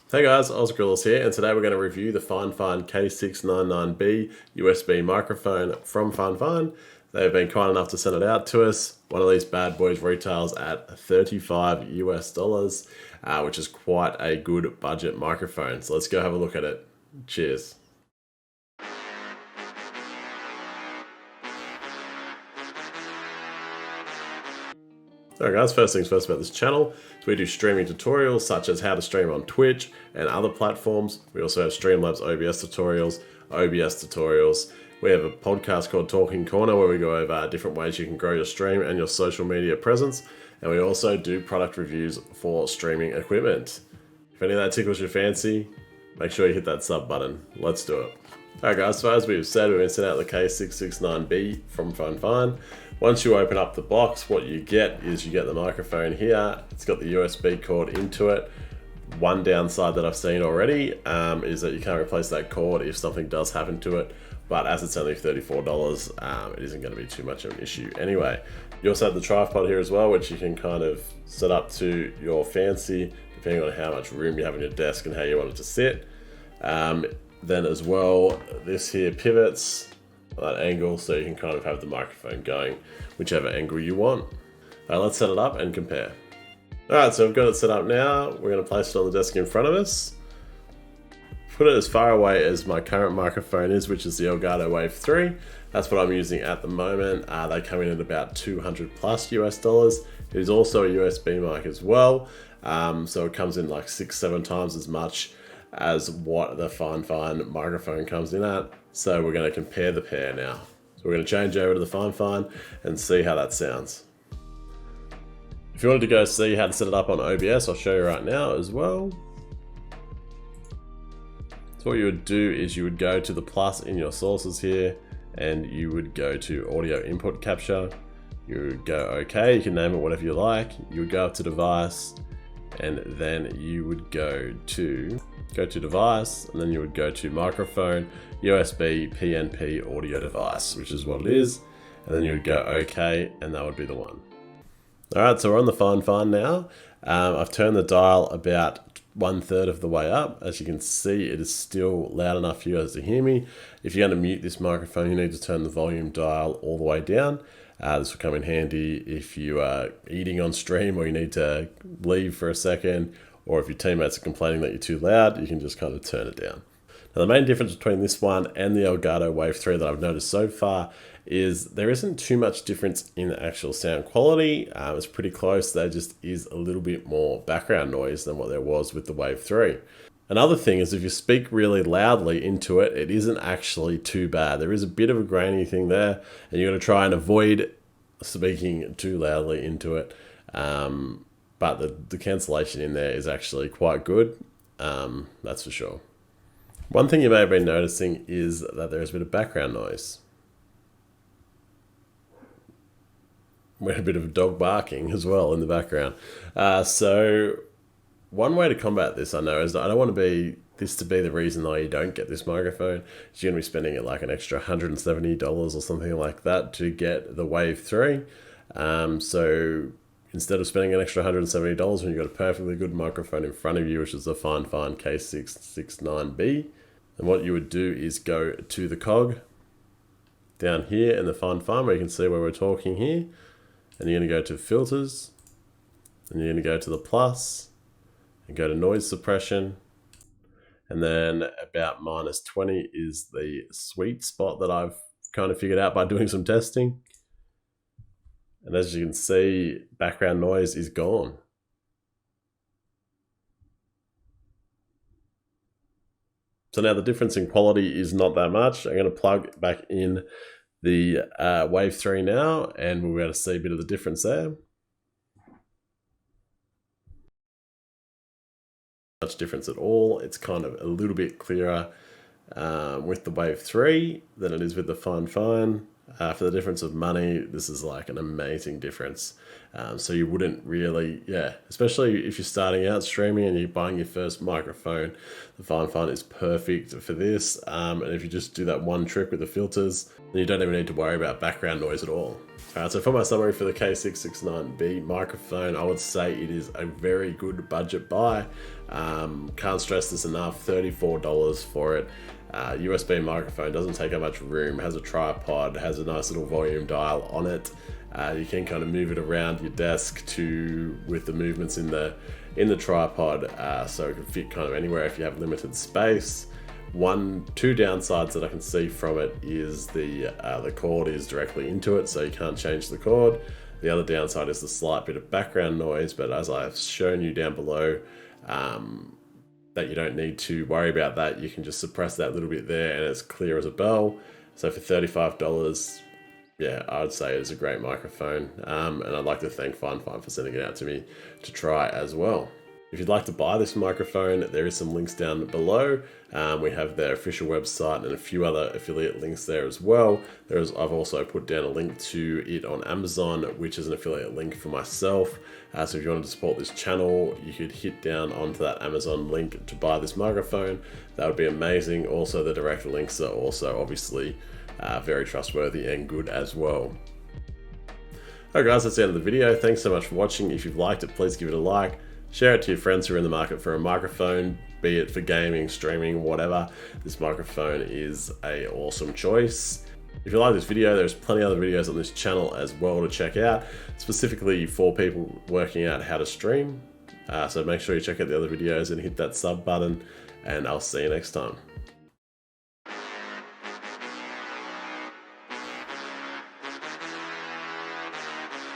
Hey guys, Ozgrills here, and today we're going to review the FIFINE K669B USB microphone from FIFINE. They've been kind enough to send it out to us. One of these bad boys retails at 35 US dollars, which is quite a good budget microphone. So let's go have a look at it. Cheers. Alright guys, first things first about this channel. So we do streaming tutorials such as how to stream on Twitch and other platforms. We also have Streamlabs OBS tutorials. We have a podcast called Talking Corner where we go over different ways you can grow your stream and your social media presence. And we also do product reviews for streaming equipment. If any of that tickles your fancy, make sure you hit that sub button. Let's do it. Alright guys, so as we've said, we're going to send out the K669B from FIFINE. Once you open up the box, what you get is you get the microphone here. It's got the USB cord into it. One downside that I've seen already is that you can't replace that cord if something does happen to it. But as it's only $34, it isn't going to be too much of an issue anyway. You also have the tripod here as well, which you can kind of set up to your fancy, depending on how much room you have on your desk and how you want it to sit. Then as well, this here pivots that angle so you can kind of have the microphone going whichever angle you want. Let's set it up and compare. Alright, so I've got it set up now. We're going to place it on the desk in front of us. Put it as far away as my current microphone is, which is the Elgato Wave 3. That's what I'm using at the moment. They come in at about 200 plus US dollars. It is also a USB mic as well. So it comes in like 6-7 times as much as what the FIFINE microphone comes in at. So we're going to compare the pair now. So we're going to change over to the FIFINE and see how that sounds. If you wanted to go see how to set it up on OBS, I'll show you right now as well. So what you would do is you would go to the plus in your sources here and you would go to audio input capture. You would go OK, you can name it whatever you like. You would go up to device and then you would go to device, and then you would go to microphone, USB, PNP audio device, which is what it is. And then you would go OK, and that would be the one. All right, so we're on the FIFINE now. I've turned the dial about 1/3 of the way up. As you can see, it is still loud enough for you guys to hear me. If you're going to mute this microphone, you need to turn the volume dial all the way down. This will come in handy if you are eating on stream or you need to leave for a second, or if your teammates are complaining that you're too loud, you can just kind of turn it down. Now the main difference between this one and the Elgato Wave 3 that I've noticed so far is there isn't too much difference in the actual sound quality. It's pretty close. There just is a little bit more background noise than what there was with the Wave 3. Another thing is if you speak really loudly into it, it isn't actually too bad. There is a bit of a grainy thing there, and you're going to try and avoid speaking too loudly into it. But the cancellation in there is actually quite good, that's for sure. One thing you may have been noticing is that there is a bit of background noise. We had a bit of a dog barking as well in the background. So one way to combat this, I know, is that I don't want this to be the reason why you don't get this microphone. Is you're going to be spending like an extra $170 or something like that to get the Wave 3. So instead of spending an extra $170 when you've got a perfectly good microphone in front of you, which is the FIFINE K669B, then what you would do is go to the cog down here in the FIFINE where you can see where we're talking here, and you're going to go to filters, and you're going to go to the plus, and go to noise suppression, and then about -20 is the sweet spot that I've kind of figured out by doing some testing. And as you can see, background noise is gone. So now the difference in quality is not that much. I'm going to plug back in the Wave 3 now, and we'll be able to see a bit of the difference there. Much difference at all. It's kind of a little bit clearer with the Wave 3 than it is with the FIFINE. For the difference of money, this is like an amazing difference. So you wouldn't really, especially if you're starting out streaming and you're buying your first microphone, the FIFINE is perfect for this. And if you just do that one trick with the filters, then you don't even need to worry about background noise at all. So for my summary for the K669B microphone, I would say it is a very good budget buy. Can't stress this enough, $34 for it. USB microphone, doesn't take up much room, has a tripod, has a nice little volume dial on it. You can kind of move it around your desk with the movements in the tripod, so it can fit kind of anywhere if you have limited space. Two downsides that I can see from it is the cord is directly into it, so you can't change the cord. The other downside is the slight bit of background noise, but as I've shown you down below, that you don't need to worry about that. You can just suppress that little bit there and it's clear as a bell. So for $35, I would say it's a great microphone. And I'd like to thank FIFINE for sending it out to me to try as well. If you'd like to buy this microphone, there is some links down below. We have their official website and a few other affiliate links there as well. I've also put down a link to it on Amazon, which is an affiliate link for myself. So if you wanted to support this channel, you could hit down onto that Amazon link to buy this microphone. That would be amazing. Also, the direct links are also obviously very trustworthy and good as well. Alright guys, that's the end of the video. Thanks so much for watching. If you've liked it, please give it a like. Share it to your friends who are in the market for a microphone, be it for gaming, streaming, whatever. This microphone is an awesome choice. If you like this video, there's plenty of other videos on this channel as well to check out, specifically for people working out how to stream. So make sure you check out the other videos and hit that sub button, and I'll see you next time.